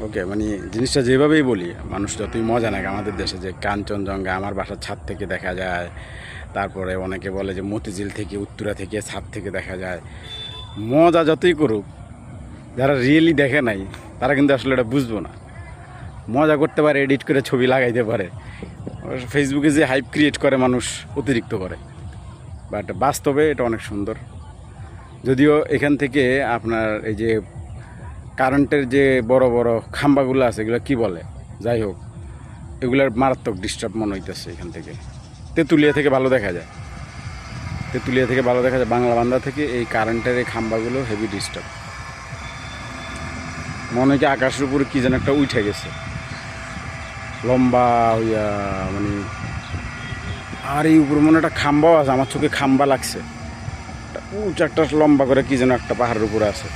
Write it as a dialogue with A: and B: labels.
A: ওকে, মানে জিনিসটা যেভাবেই বলি, মানুষ যতই মজা নেয় আমাদের দেশে যে কাঞ্চনজঙ্ঘা আমার বাসার ছাদ থেকে দেখা যায়, তারপরে অনেকে বলে যে মতিঝিল থেকে উত্তরা থেকে ছাদ থেকে দেখা যায়। মজা যতই করুক, যারা রিয়েলি দেখে নাই তারা কিন্তু আসলে এটা বুঝবো না। মজা করতে পারে, এডিট করে ছবি লাগাইতে পারে, ফেসবুকে যে হাইপ ক্রিয়েট করে মানুষ অতিরিক্ত করে, বাট বাস্তবে এটা অনেক সুন্দর। যদিও এখান থেকে আপনার এই যে কারেন্টের যে বড় বড় খাম্বাগুলো আছে এগুলো কি বলে, যাই হোক, এগুলার মারাত্মক ডিস্টার্ব মনে হইতেছে। এখান থেকে তেঁতুলিয়া থেকে ভালো দেখা যায়, তেঁতুলিয়া থেকে ভালো দেখা যায়, বাংলা বান্ধা থেকে এই কারেন্টের এই খাম্বাগুলো হেভি ডিস্টার্ব। মনে হয় কি আকাশের উপরে কী যেন একটা উঠে গেছে লম্বা হইয়া, মানে আর এই উপরে মনে একটা খাম্বাও আছে, আমার চোখে খাম্বা লাগছে, উঁচু একটা লম্বা করে কী যেন একটা পাহাড়ের উপরে আছে।